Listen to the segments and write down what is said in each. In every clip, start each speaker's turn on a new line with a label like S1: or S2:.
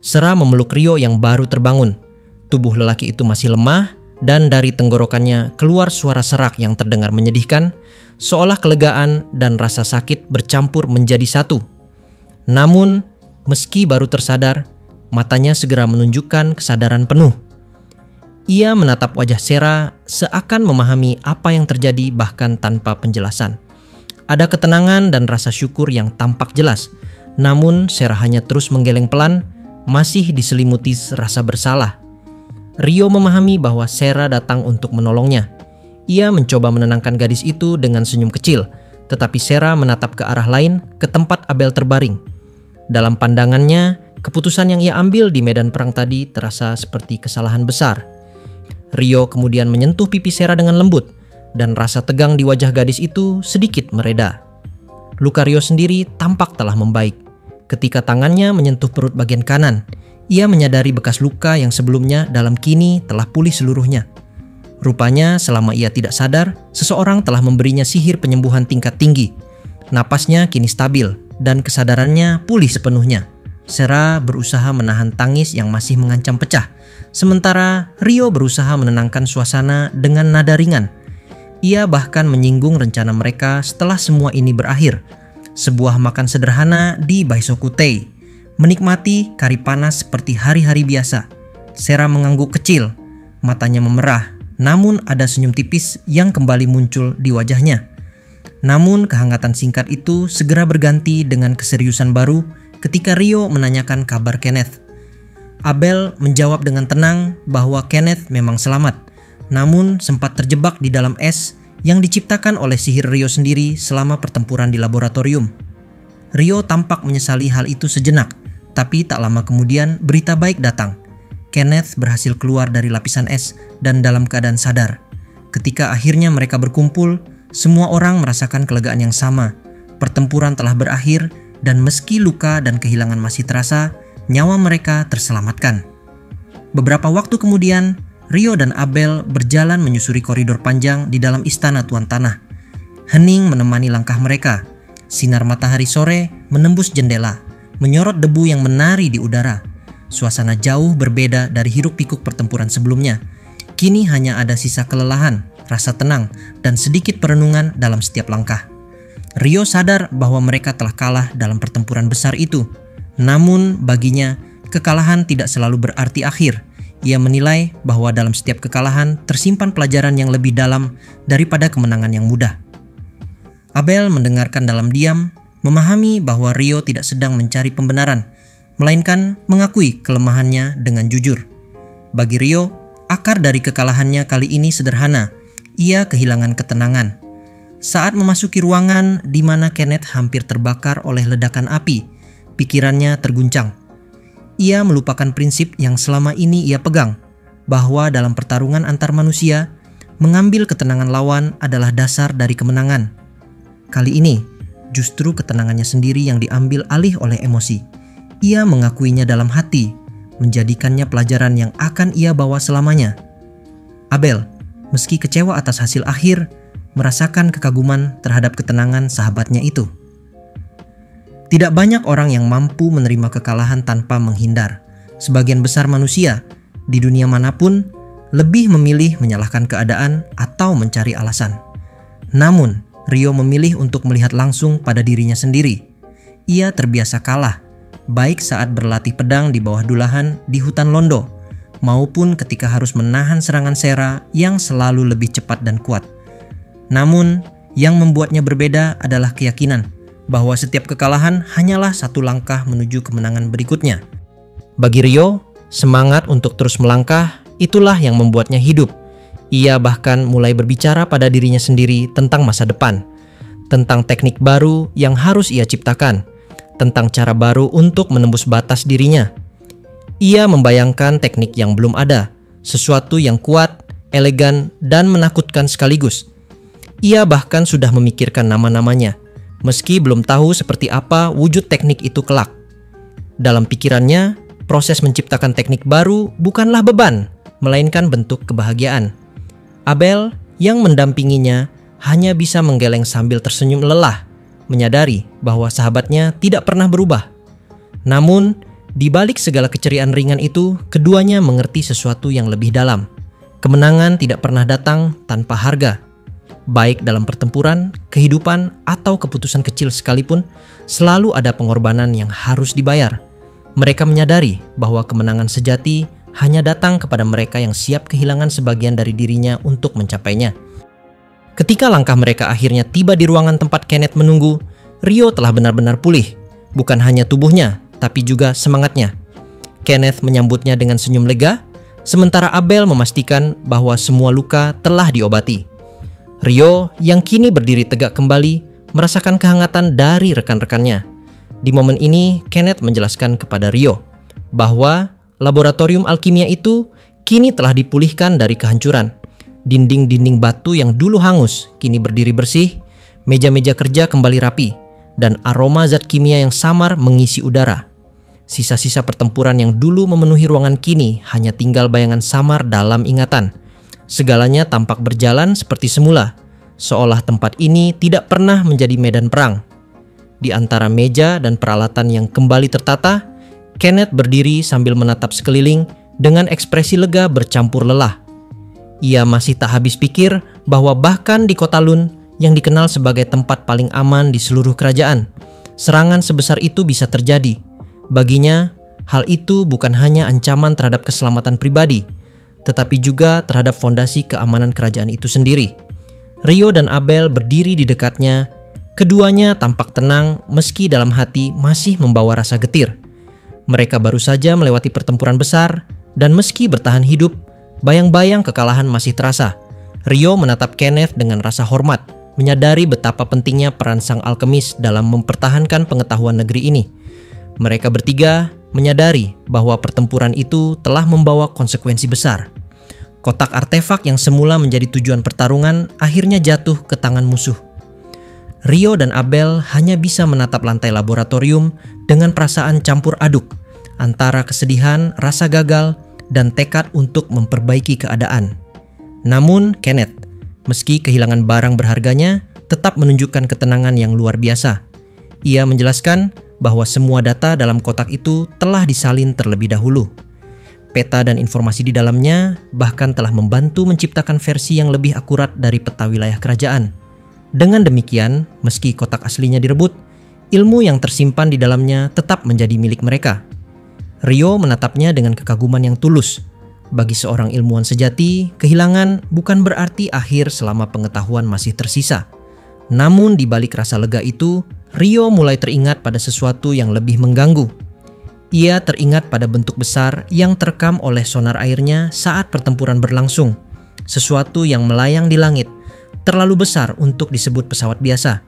S1: Sera memeluk Rio yang baru terbangun. Tubuh lelaki itu masih lemah dan dari tenggorokannya keluar suara serak yang terdengar menyedihkan, seolah kelegaan dan rasa sakit bercampur menjadi satu. Namun, meski baru tersadar, matanya segera menunjukkan kesadaran penuh. Ia menatap wajah Sera seakan memahami apa yang terjadi bahkan tanpa penjelasan. Ada ketenangan dan rasa syukur yang tampak jelas, namun Sera hanya terus menggeleng pelan, masih diselimuti rasa bersalah. Rio memahami bahwa Sera datang untuk menolongnya. Ia mencoba menenangkan gadis itu dengan senyum kecil, tetapi Sera menatap ke arah lain, ke tempat Abel terbaring. Dalam pandangannya, keputusan yang ia ambil di medan perang tadi terasa seperti kesalahan besar. Rio kemudian menyentuh pipi Sera dengan lembut, dan rasa tegang di wajah gadis itu sedikit mereda. Luka Rio sendiri tampak telah membaik. Ketika tangannya menyentuh perut bagian kanan, ia menyadari bekas luka yang sebelumnya dalam kini telah pulih seluruhnya. Rupanya selama ia tidak sadar, seseorang telah memberinya sihir penyembuhan tingkat tinggi. Napasnya kini stabil, dan kesadarannya pulih sepenuhnya. Sera berusaha menahan tangis yang masih mengancam pecah, sementara Rio berusaha menenangkan suasana dengan nada ringan. Ia bahkan menyinggung rencana mereka setelah semua ini berakhir. Sebuah makan sederhana di Baisokutei, menikmati kari panas seperti hari-hari biasa. Sera mengangguk kecil, matanya memerah, namun ada senyum tipis yang kembali muncul di wajahnya. Namun kehangatan singkat itu segera berganti dengan keseriusan baru ketika Rio menanyakan kabar Kenneth. Abel menjawab dengan tenang bahwa Kenneth memang selamat, namun sempat terjebak di dalam es yang diciptakan oleh sihir Rio sendiri selama pertempuran di laboratorium. Rio tampak menyesali hal itu sejenak, tapi tak lama kemudian berita baik datang. Kenneth berhasil keluar dari lapisan es dan dalam keadaan sadar. Ketika akhirnya mereka berkumpul, semua orang merasakan kelegaan yang sama. Pertempuran telah berakhir dan meski luka dan kehilangan masih terasa, nyawa mereka terselamatkan. Beberapa waktu kemudian, Rio dan Abel berjalan menyusuri koridor panjang di dalam istana Tuan Tanah. Hening menemani langkah mereka. Sinar matahari sore menembus jendela, menyorot debu yang menari di udara. Suasana jauh berbeda dari hiruk-pikuk pertempuran sebelumnya. Kini hanya ada sisa kelelahan, rasa tenang, dan sedikit perenungan dalam setiap langkah. Rio sadar bahwa mereka telah kalah dalam pertempuran besar itu. Namun baginya, kekalahan tidak selalu berarti akhir. Ia menilai bahwa dalam setiap kekalahan tersimpan pelajaran yang lebih dalam daripada kemenangan yang mudah. Abel mendengarkan dalam diam, memahami bahwa Rio tidak sedang mencari pembenaran, melainkan mengakui kelemahannya dengan jujur. Bagi Rio, akar dari kekalahannya kali ini sederhana. Ia kehilangan ketenangan. Saat memasuki ruangan di mana Kenneth hampir terbakar oleh ledakan api, pikirannya terguncang. Ia melupakan prinsip yang selama ini ia pegang, bahwa dalam pertarungan antar manusia, mengambil ketenangan lawan adalah dasar dari kemenangan. Kali ini, justru ketenangannya sendiri yang diambil alih oleh emosi. Ia mengakuinya dalam hati, menjadikannya pelajaran yang akan ia bawa selamanya. Abel, meski kecewa atas hasil akhir, merasakan kekaguman terhadap ketenangan sahabatnya itu. Tidak banyak orang yang mampu menerima kekalahan tanpa menghindar. Sebagian besar manusia, di dunia manapun, lebih memilih menyalahkan keadaan atau mencari alasan. Namun, Rio memilih untuk melihat langsung pada dirinya sendiri. Ia terbiasa kalah, baik saat berlatih pedang di bawah Dulahan di hutan Londo, maupun ketika harus menahan serangan Sera yang selalu lebih cepat dan kuat. Namun, yang membuatnya berbeda adalah keyakinan bahwa setiap kekalahan hanyalah satu langkah menuju kemenangan berikutnya. Bagi Rio, semangat untuk terus melangkah itulah yang membuatnya hidup. Ia bahkan mulai berbicara pada dirinya sendiri tentang masa depan, tentang teknik baru yang harus ia ciptakan, tentang cara baru untuk menembus batas dirinya. Ia membayangkan teknik yang belum ada, sesuatu yang kuat, elegan, dan menakutkan sekaligus. Ia bahkan sudah memikirkan nama-namanya, meski belum tahu seperti apa wujud teknik itu kelak. Dalam pikirannya, proses menciptakan teknik baru bukanlah beban, melainkan bentuk kebahagiaan. Abel yang mendampinginya hanya bisa menggeleng sambil tersenyum lelah, menyadari bahwa sahabatnya tidak pernah berubah. Namun, Di balik segala keceriaan ringan itu, keduanya mengerti sesuatu yang lebih dalam. Kemenangan tidak pernah datang tanpa harga. Baik dalam pertempuran, kehidupan, atau keputusan kecil sekalipun, selalu ada pengorbanan yang harus dibayar. Mereka menyadari bahwa kemenangan sejati hanya datang kepada mereka yang siap kehilangan sebagian dari dirinya untuk mencapainya. Ketika langkah mereka akhirnya tiba di ruangan tempat Kenneth menunggu, Rio telah benar-benar pulih. Bukan hanya tubuhnya, tapi juga semangatnya. Kenneth menyambutnya dengan senyum lega, sementara Abel memastikan bahwa semua luka telah diobati. Rio yang kini berdiri tegak kembali merasakan kehangatan dari rekan-rekannya. Di momen ini, Kenneth menjelaskan kepada Rio bahwa laboratorium alkimia itu kini telah dipulihkan dari kehancuran. Dinding-dinding batu yang dulu hangus kini berdiri bersih, meja-meja kerja kembali rapi, dan aroma zat kimia yang samar mengisi udara. Sisa-sisa pertempuran yang dulu memenuhi ruangan kini hanya tinggal bayangan samar dalam ingatan. Segalanya tampak berjalan seperti semula, seolah tempat ini tidak pernah menjadi medan perang. Di antara meja dan peralatan yang kembali tertata, Kenneth berdiri sambil menatap sekeliling dengan ekspresi lega bercampur lelah. Ia masih tak habis pikir bahwa bahkan di kota Lun yang dikenal sebagai tempat paling aman di seluruh kerajaan, serangan sebesar itu bisa terjadi. Baginya, hal itu bukan hanya ancaman terhadap keselamatan pribadi, tetapi juga terhadap fondasi keamanan kerajaan itu sendiri. Rio dan Abel berdiri di dekatnya. Keduanya tampak tenang meski dalam hati masih membawa rasa getir. Mereka baru saja melewati pertempuran besar, dan meski bertahan hidup, bayang-bayang kekalahan masih terasa. Rio menatap Kenneth dengan rasa hormat, menyadari betapa pentingnya peran sang alkemis dalam mempertahankan pengetahuan negeri ini. Mereka bertiga menyadari bahwa pertempuran itu telah membawa konsekuensi besar. Kotak artefak yang semula menjadi tujuan pertarungan akhirnya jatuh ke tangan musuh. Rio dan Abel hanya bisa menatap lantai laboratorium dengan perasaan campur aduk antara kesedihan, rasa gagal, dan tekad untuk memperbaiki keadaan. Namun Kenneth, meski kehilangan barang berharganya, tetap menunjukkan ketenangan yang luar biasa. Ia menjelaskan bahwa semua data dalam kotak itu telah disalin terlebih dahulu. Peta dan informasi di dalamnya bahkan telah membantu menciptakan versi yang lebih akurat dari peta wilayah kerajaan. Dengan demikian, meski kotak aslinya direbut, ilmu yang tersimpan di dalamnya tetap menjadi milik mereka. Rio menatapnya dengan kekaguman yang tulus. Bagi seorang ilmuwan sejati, kehilangan bukan berarti akhir selama pengetahuan masih tersisa. Namun di balik rasa lega itu, Rio mulai teringat pada sesuatu yang lebih mengganggu. Ia teringat pada bentuk besar yang terekam oleh sonar airnya saat pertempuran berlangsung. Sesuatu yang melayang di langit, terlalu besar untuk disebut pesawat biasa.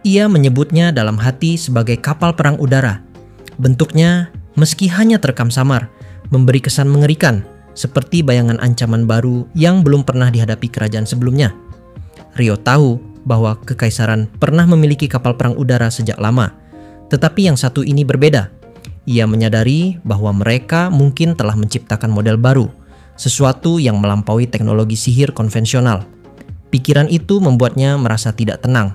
S1: Ia menyebutnya dalam hati sebagai kapal perang udara. Bentuknya, meski hanya terekam samar, memberi kesan mengerikan, seperti bayangan ancaman baru yang belum pernah dihadapi kerajaan sebelumnya. Rio tahu bahwa kekaisaran pernah memiliki kapal perang udara sejak lama, tetapi yang satu ini berbeda. Ia menyadari bahwa mereka mungkin telah menciptakan model baru, sesuatu yang melampaui teknologi sihir konvensional. Pikiran itu membuatnya merasa tidak tenang.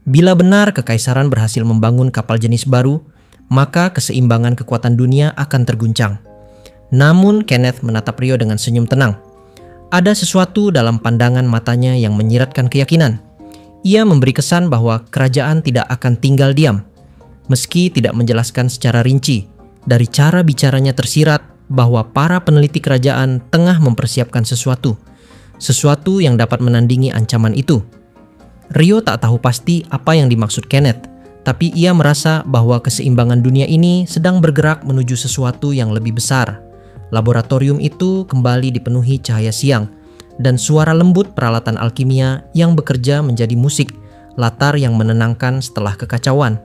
S1: Bila benar kekaisaran berhasil membangun kapal jenis baru, maka keseimbangan kekuatan dunia akan terguncang. Namun Kenneth menatap Rio dengan senyum tenang. Ada sesuatu dalam pandangan matanya yang menyiratkan keyakinan. Ia memberi kesan bahwa kerajaan tidak akan tinggal diam. Meski tidak menjelaskan secara rinci, dari cara bicaranya tersirat bahwa para peneliti kerajaan tengah mempersiapkan sesuatu yang dapat menandingi ancaman itu. Rio tak tahu pasti apa yang dimaksud Kenneth, tapi ia merasa bahwa keseimbangan dunia ini sedang bergerak menuju sesuatu yang lebih besar. Laboratorium itu kembali dipenuhi cahaya siang, dan suara lembut peralatan alkimia yang bekerja menjadi musik, latar yang menenangkan setelah kekacauan.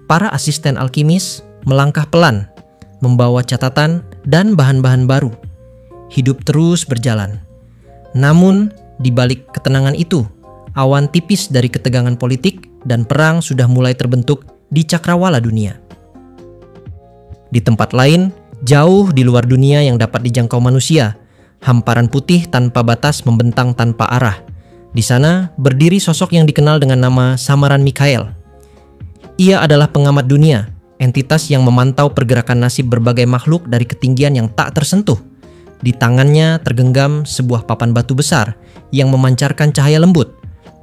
S1: Para asisten alkimis melangkah pelan, membawa catatan dan bahan-bahan baru. Hidup terus berjalan. Namun, di balik ketenangan itu, awan tipis dari ketegangan politik dan perang sudah mulai terbentuk di cakrawala dunia. Di tempat lain, jauh di luar dunia yang dapat dijangkau manusia, hamparan putih tanpa batas membentang tanpa arah. Di sana berdiri sosok yang dikenal dengan nama Samaran Mikhael. Ia adalah pengamat dunia entitas yang memantau pergerakan nasib berbagai makhluk dari ketinggian yang tak tersentuh. Di tangannya tergenggam sebuah papan batu besar yang memancarkan cahaya lembut.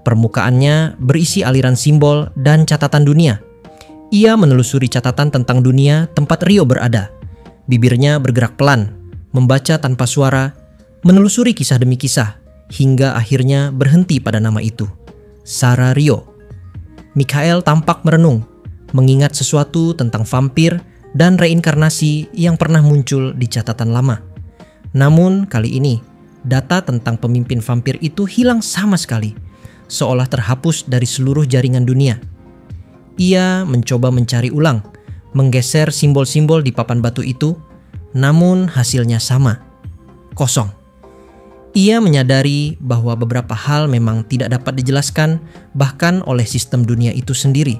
S1: Permukaannya berisi aliran simbol dan catatan dunia. Ia menelusuri catatan tentang dunia tempat Rio berada. Bibirnya bergerak pelan, membaca tanpa suara, menelusuri kisah demi kisah, hingga akhirnya berhenti pada nama itu, Sarah Rio. Mikhael tampak merenung, mengingat sesuatu tentang vampir dan reinkarnasi yang pernah muncul di catatan lama. Namun kali ini, data tentang pemimpin vampir itu hilang sama sekali, seolah terhapus dari seluruh jaringan dunia. Ia mencoba mencari ulang, menggeser simbol-simbol di papan batu itu, namun hasilnya sama, kosong. Ia menyadari bahwa beberapa hal memang tidak dapat dijelaskan bahkan oleh sistem dunia itu sendiri.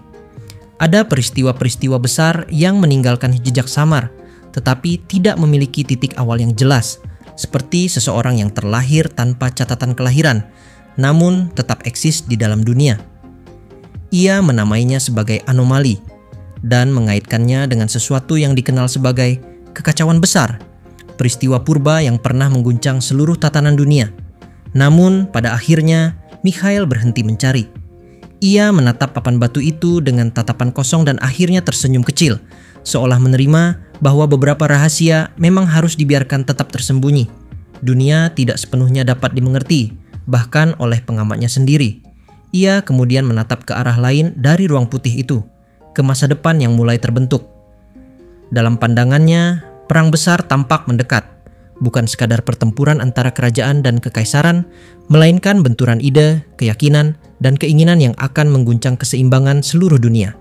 S1: Ada peristiwa-peristiwa besar yang meninggalkan jejak samar, tetapi tidak memiliki titik awal yang jelas, seperti seseorang yang terlahir tanpa catatan kelahiran, namun tetap eksis di dalam dunia. Ia menamainya sebagai anomali dan mengaitkannya dengan sesuatu yang dikenal sebagai kekacauan besar, peristiwa purba yang pernah mengguncang seluruh tatanan dunia. Namun pada akhirnya Mikhael berhenti mencari. Ia menatap papan batu itu dengan tatapan kosong dan akhirnya tersenyum kecil, seolah menerima bahwa beberapa rahasia memang harus dibiarkan tetap tersembunyi. Dunia tidak sepenuhnya dapat dimengerti, bahkan oleh pengamatnya sendiri. Ia kemudian menatap ke arah lain dari ruang putih itu, ke masa depan yang mulai terbentuk. Dalam pandangannya, perang besar tampak mendekat, bukan sekadar pertempuran antara kerajaan dan kekaisaran, melainkan benturan ide, keyakinan, dan keinginan yang akan mengguncang keseimbangan seluruh dunia.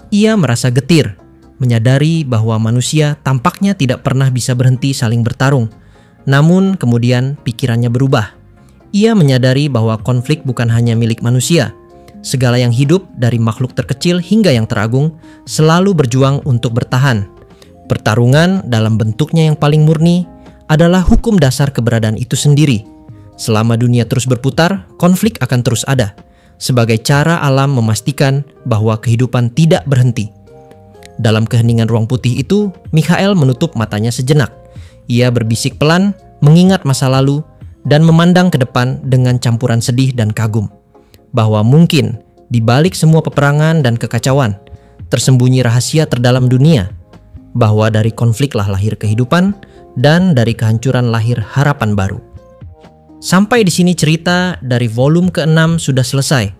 S1: Ia merasa getir, menyadari bahwa manusia tampaknya tidak pernah bisa berhenti saling bertarung. Namun kemudian pikirannya berubah. Ia menyadari bahwa konflik bukan hanya milik manusia. Segala yang hidup, dari makhluk terkecil hingga yang teragung, selalu berjuang untuk bertahan. Pertarungan dalam bentuknya yang paling murni adalah hukum dasar keberadaan itu sendiri. Selama dunia terus berputar, konflik akan terus ada, sebagai cara alam memastikan bahwa kehidupan tidak berhenti. Dalam keheningan ruang putih itu, Mikhael menutup matanya sejenak. Ia berbisik pelan, mengingat masa lalu, dan memandang ke depan dengan campuran sedih dan kagum. Bahwa mungkin, di balik semua peperangan dan kekacauan, tersembunyi rahasia terdalam dunia. Bahwa dari konfliklah lahir kehidupan, dan dari kehancuran lahir harapan baru. Sampai di sini cerita dari volume ke-6 sudah selesai.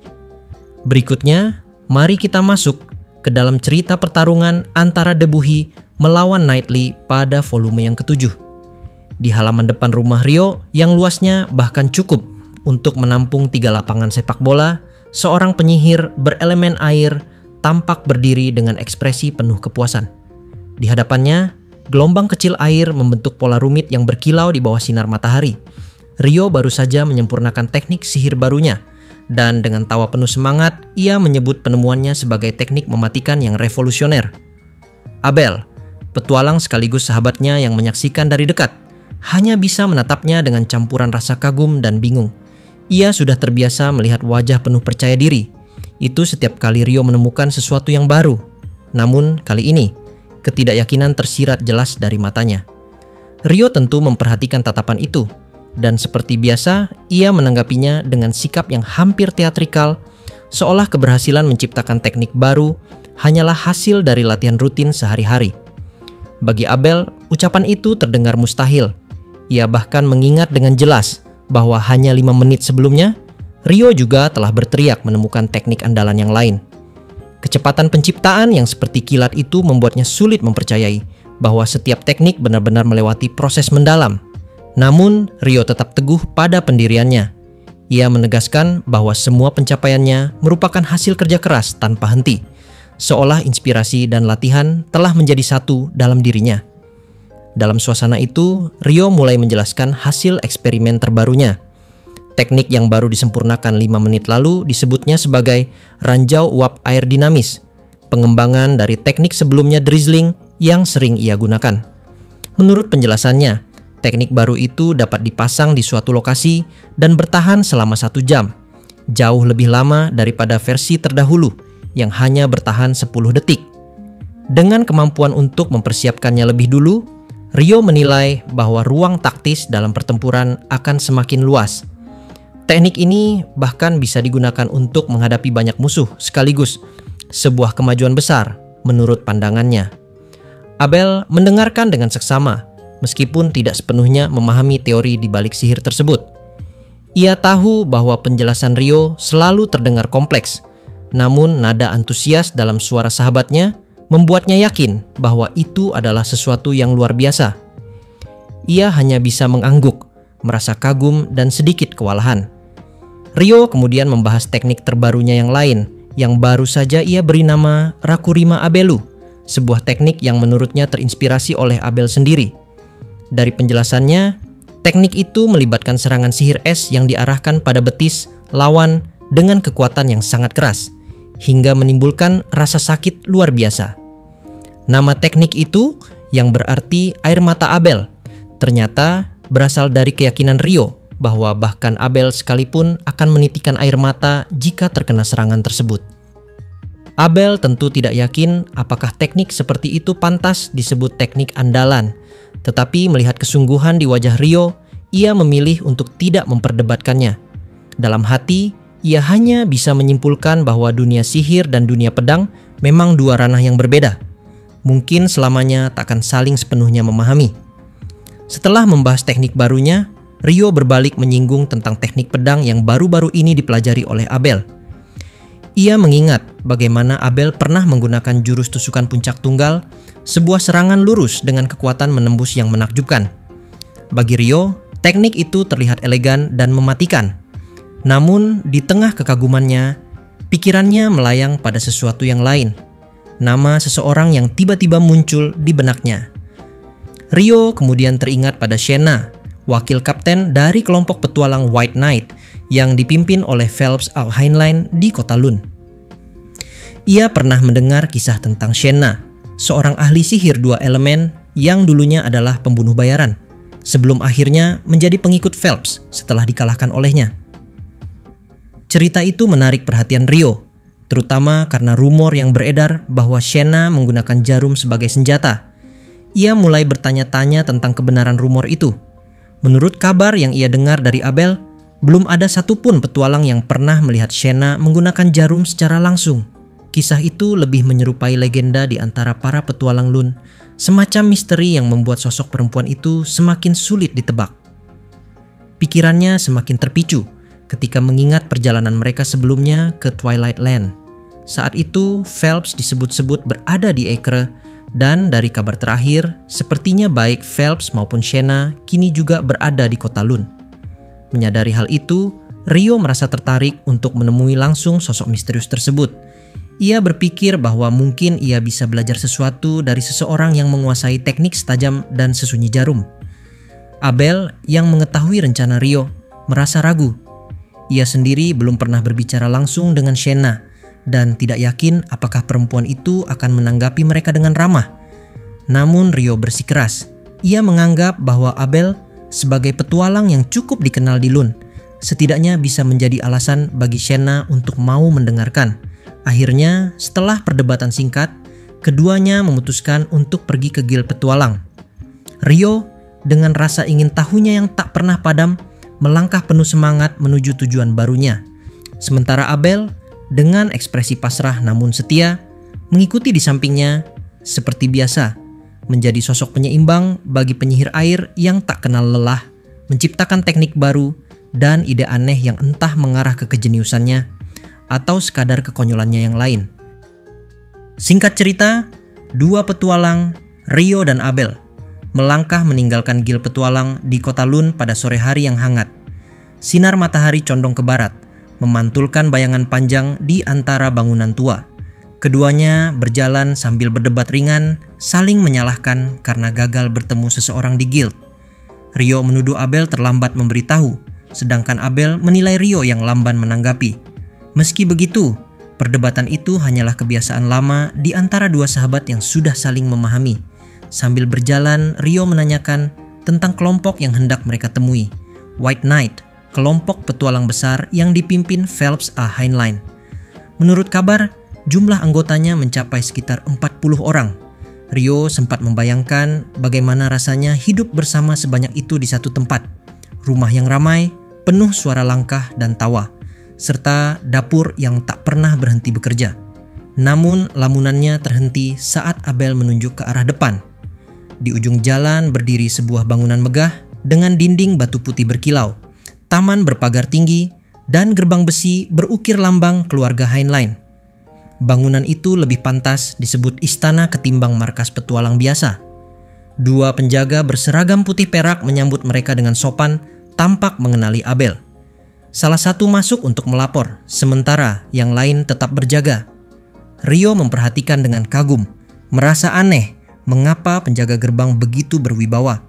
S1: Berikutnya, mari kita masuk ke dalam cerita pertarungan antara Debuhi melawan Knightley pada volume yang ke-7. Di halaman depan rumah Rio yang luasnya bahkan cukup untuk menampung 3 lapangan sepak bola, seorang penyihir berelemen air tampak berdiri dengan ekspresi penuh kepuasan. Di hadapannya, gelombang kecil air membentuk pola rumit yang berkilau di bawah sinar matahari. Rio baru saja menyempurnakan teknik sihir barunya, dan dengan tawa penuh semangat, ia menyebut penemuannya sebagai teknik mematikan yang revolusioner. Abel, petualang sekaligus sahabatnya yang menyaksikan dari dekat, hanya bisa menatapnya dengan campuran rasa kagum dan bingung. Ia sudah terbiasa melihat wajah penuh percaya diri. Itu setiap kali Rio menemukan sesuatu yang baru. Namun kali ini, ketidakyakinan tersirat jelas dari matanya. Rio tentu memperhatikan tatapan itu, dan seperti biasa, ia menanggapinya dengan sikap yang hampir teatrikal, seolah keberhasilan menciptakan teknik baru hanyalah hasil dari latihan rutin sehari-hari. Bagi Abel, ucapan itu terdengar mustahil. Ia bahkan mengingat dengan jelas bahwa hanya 5 menit sebelumnya, Rio juga telah berteriak menemukan teknik andalan yang lain. Kecepatan penciptaan yang seperti kilat itu membuatnya sulit mempercayai bahwa setiap teknik benar-benar melewati proses mendalam. Namun, Rio tetap teguh pada pendiriannya. Ia menegaskan bahwa semua pencapaiannya merupakan hasil kerja keras tanpa henti, seolah inspirasi dan latihan telah menjadi satu dalam dirinya. Dalam suasana itu, Rio mulai menjelaskan hasil eksperimen terbarunya. Teknik yang baru disempurnakan 5 menit lalu disebutnya sebagai ranjau uap air dinamis, pengembangan dari teknik sebelumnya drizzling yang sering ia gunakan. Menurut penjelasannya, teknik baru itu dapat dipasang di suatu lokasi dan bertahan selama 1 jam, jauh lebih lama daripada versi terdahulu yang hanya bertahan 10 detik. Dengan kemampuan untuk mempersiapkannya lebih dulu, Rio menilai bahwa ruang taktis dalam pertempuran akan semakin luas. Teknik ini bahkan bisa digunakan untuk menghadapi banyak musuh sekaligus, sebuah kemajuan besar menurut pandangannya. Abel mendengarkan dengan seksama, meskipun tidak sepenuhnya memahami teori di balik sihir tersebut. Ia tahu bahwa penjelasan Rio selalu terdengar kompleks, namun nada antusias dalam suara sahabatnya membuatnya yakin bahwa itu adalah sesuatu yang luar biasa. Ia hanya bisa mengangguk, merasa kagum dan sedikit kewalahan. Rio kemudian membahas teknik terbarunya yang lain, yang baru saja ia beri nama Rakurima Abelu, sebuah teknik yang menurutnya terinspirasi oleh Abel sendiri. Dari penjelasannya, teknik itu melibatkan serangan sihir es yang diarahkan pada betis lawan dengan kekuatan yang sangat keras, hingga menimbulkan rasa sakit luar biasa. Nama teknik itu, yang berarti air mata Abel, ternyata berasal dari keyakinan Rio bahwa bahkan Abel sekalipun akan menitikan air mata jika terkena serangan tersebut. Abel tentu tidak yakin apakah teknik seperti itu pantas disebut teknik andalan, tetapi melihat kesungguhan di wajah Rio, ia memilih untuk tidak memperdebatkannya. Dalam hati, ia hanya bisa menyimpulkan bahwa dunia sihir dan dunia pedang memang dua ranah yang berbeda. Mungkin selamanya tak akan saling sepenuhnya memahami. Setelah membahas teknik barunya, Rio berbalik menyinggung tentang teknik pedang yang baru-baru ini dipelajari oleh Abel. Ia mengingat bagaimana Abel pernah menggunakan jurus tusukan puncak tunggal, sebuah serangan lurus dengan kekuatan menembus yang menakjubkan. Bagi Rio, teknik itu terlihat elegan dan mematikan. Namun, di tengah kekagumannya, pikirannya melayang pada sesuatu yang lain. Nama seseorang yang tiba-tiba muncul di benaknya. Rio kemudian teringat pada Shena, wakil kapten dari kelompok petualang White Knight yang dipimpin oleh Phelps Heinlein di kota Lund. Ia pernah mendengar kisah tentang Shena, seorang ahli sihir dua elemen yang dulunya adalah pembunuh bayaran, sebelum akhirnya menjadi pengikut Phelps setelah dikalahkan olehnya. Cerita itu menarik perhatian Rio, terutama karena rumor yang beredar bahwa Shena menggunakan jarum sebagai senjata. Ia mulai bertanya-tanya tentang kebenaran rumor itu. Menurut kabar yang ia dengar dari Abel, belum ada satupun petualang yang pernah melihat Shena menggunakan jarum secara langsung. Kisah itu lebih menyerupai legenda di antara para petualang Lund, semacam misteri yang membuat sosok perempuan itu semakin sulit ditebak. Pikirannya semakin terpicu ketika mengingat perjalanan mereka sebelumnya ke Twilight Land. Saat itu, Phelps disebut-sebut berada di Acre, dan dari kabar terakhir, sepertinya baik Phelps maupun Shena kini juga berada di kota Lund. Menyadari hal itu, Rio merasa tertarik untuk menemui langsung sosok misterius tersebut. Ia berpikir bahwa mungkin ia bisa belajar sesuatu dari seseorang yang menguasai teknik setajam dan sesunyi jarum. Abel yang mengetahui rencana Rio merasa ragu. Ia sendiri belum pernah berbicara langsung dengan Shena dan tidak yakin apakah perempuan itu akan menanggapi mereka dengan ramah. Namun Rio bersikeras. Ia menganggap bahwa Abel sebagai petualang yang cukup dikenal di Lund, setidaknya bisa menjadi alasan bagi Shena untuk mau mendengarkan. Akhirnya, setelah perdebatan singkat, keduanya memutuskan untuk pergi ke Guild Petualang. Rio, dengan rasa ingin tahunya yang tak pernah padam, melangkah penuh semangat menuju tujuan barunya. Sementara Abel, dengan ekspresi pasrah namun setia, mengikuti di sampingnya seperti biasa, menjadi sosok penyeimbang bagi penyihir air yang tak kenal lelah, menciptakan teknik baru dan ide aneh yang entah mengarah ke kejeniusannya atau sekadar kekonyolannya yang lain. Singkat cerita, dua petualang, Rio dan Abel, melangkah meninggalkan Guild Petualang di kota Lund pada sore hari yang hangat. Sinar matahari condong ke barat, memantulkan bayangan panjang di antara bangunan tua. Keduanya berjalan sambil berdebat ringan, saling menyalahkan karena gagal bertemu seseorang di guild. Rio menuduh Abel terlambat memberitahu, sedangkan Abel menilai Rio yang lamban menanggapi. Meski begitu, perdebatan itu hanyalah kebiasaan lama di antara dua sahabat yang sudah saling memahami. Sambil berjalan, Rio menanyakan tentang kelompok yang hendak mereka temui, White Knight, kelompok petualang besar yang dipimpin Phelps Heinlein. Menurut kabar, Jumlah anggotanya mencapai sekitar 40 orang. Rio sempat membayangkan bagaimana rasanya hidup bersama sebanyak itu di satu tempat. Rumah yang ramai, penuh suara langkah dan tawa, serta dapur yang tak pernah berhenti bekerja. Namun lamunannya terhenti saat Abel menunjuk ke arah depan. Di ujung jalan berdiri sebuah bangunan megah dengan dinding batu putih berkilau, taman berpagar tinggi, dan gerbang besi berukir lambang keluarga Heinlein. Bangunan itu lebih pantas disebut istana ketimbang markas petualang biasa. Dua penjaga berseragam putih perak menyambut mereka dengan sopan, tampak mengenali Abel. Salah satu masuk untuk melapor, sementara yang lain tetap berjaga. Rio memperhatikan dengan kagum, merasa aneh mengapa penjaga gerbang begitu berwibawa.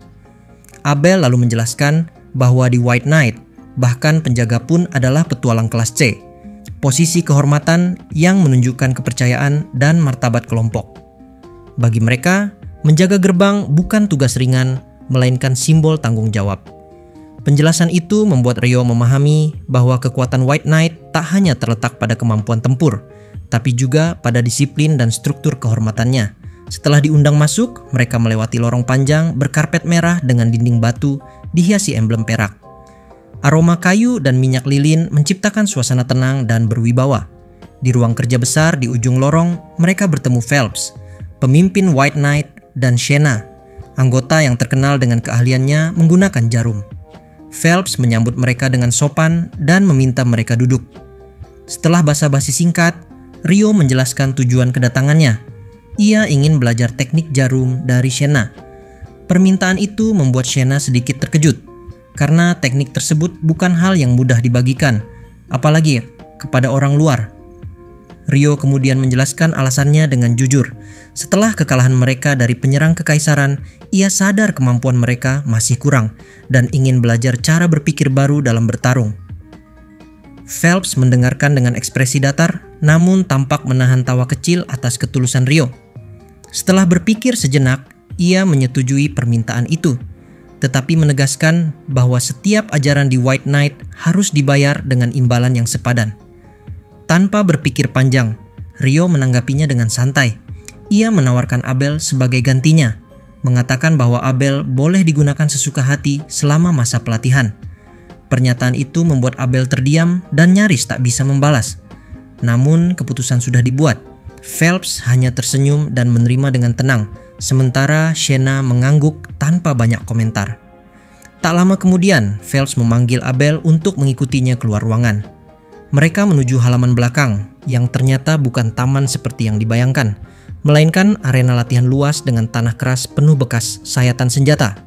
S1: Abel lalu menjelaskan bahwa di White Knight, bahkan penjaga pun adalah petualang kelas C. Posisi kehormatan yang menunjukkan kepercayaan dan martabat kelompok. Bagi mereka, menjaga gerbang bukan tugas ringan, melainkan simbol tanggung jawab. Penjelasan itu membuat Rio memahami bahwa kekuatan White Knight tak hanya terletak pada kemampuan tempur, tapi juga pada disiplin dan struktur kehormatannya. Setelah diundang masuk, mereka melewati lorong panjang berkarpet merah dengan dinding batu dihiasi emblem perak. Aroma kayu dan minyak lilin menciptakan suasana tenang dan berwibawa. Di ruang kerja besar di ujung lorong, mereka bertemu Phelps, pemimpin White Knight, dan Shena, anggota yang terkenal dengan keahliannya menggunakan jarum. Phelps menyambut mereka dengan sopan dan meminta mereka duduk. Setelah basa-basi singkat, Rio menjelaskan tujuan kedatangannya. Ia ingin belajar teknik jarum dari Shena. Permintaan itu membuat Shena sedikit terkejut, karena teknik tersebut bukan hal yang mudah dibagikan, apalagi kepada orang luar. Rio kemudian menjelaskan alasannya dengan jujur. Setelah kekalahan mereka dari penyerang kekaisaran, ia sadar kemampuan mereka masih kurang dan ingin belajar cara berpikir baru dalam bertarung. Phelps mendengarkan dengan ekspresi datar, namun tampak menahan tawa kecil atas ketulusan Rio. Setelah berpikir sejenak, ia menyetujui permintaan itu, tetapi menegaskan bahwa setiap ajaran di White Knight harus dibayar dengan imbalan yang sepadan. Tanpa berpikir panjang, Rio menanggapinya dengan santai. Ia menawarkan Abel sebagai gantinya, mengatakan bahwa Abel boleh digunakan sesuka hati selama masa pelatihan. Pernyataan itu membuat Abel terdiam dan nyaris tak bisa membalas. Namun keputusan sudah dibuat. Phelps hanya tersenyum dan menerima dengan tenang, sementara Shena mengangguk tanpa banyak komentar. Tak lama kemudian, Phelps memanggil Abel untuk mengikutinya keluar ruangan. Mereka menuju halaman belakang, yang ternyata bukan taman seperti yang dibayangkan, melainkan arena latihan luas dengan tanah keras penuh bekas sayatan senjata.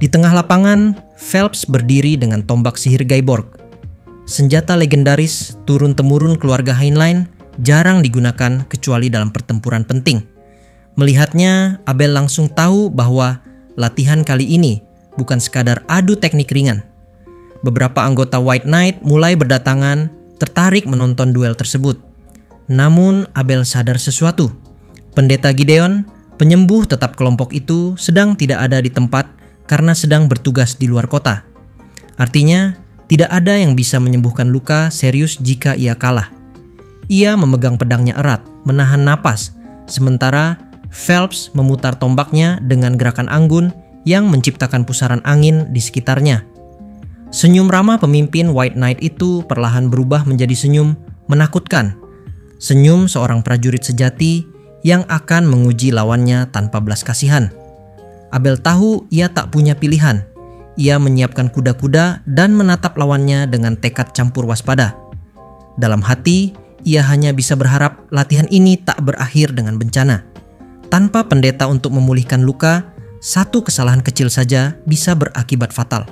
S1: Di tengah lapangan, Phelps berdiri dengan tombak sihir Gaiborg. Senjata legendaris turun-temurun keluarga Heinlein jarang digunakan kecuali dalam pertempuran penting. Melihatnya, Abel langsung tahu bahwa latihan kali ini bukan sekadar adu teknik ringan. Beberapa anggota White Knight mulai berdatangan, tertarik menonton duel tersebut. Namun Abel sadar sesuatu. Pendeta Gideon, penyembuh tetap kelompok itu, sedang tidak ada di tempat karena sedang bertugas di luar kota. Artinya, tidak ada yang bisa menyembuhkan luka serius jika ia kalah. Ia memegang pedangnya erat, menahan napas, sementara Phelps memutar tombaknya dengan gerakan anggun yang menciptakan pusaran angin di sekitarnya. Senyum ramah pemimpin White Knight itu perlahan berubah menjadi senyum menakutkan. Senyum seorang prajurit sejati yang akan menguji lawannya tanpa belas kasihan. Abel tahu ia tak punya pilihan. Ia menyiapkan kuda-kuda dan menatap lawannya dengan tekad campur waspada. Dalam hati, ia hanya bisa berharap latihan ini tak berakhir dengan bencana. Tanpa pendeta untuk memulihkan luka, satu kesalahan kecil saja bisa berakibat fatal.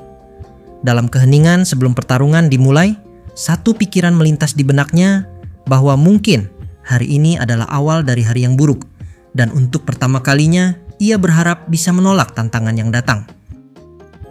S1: Dalam keheningan sebelum pertarungan dimulai, satu pikiran melintas di benaknya bahwa mungkin hari ini adalah awal dari hari yang buruk, dan untuk pertama kalinya ia berharap bisa menolak tantangan yang datang.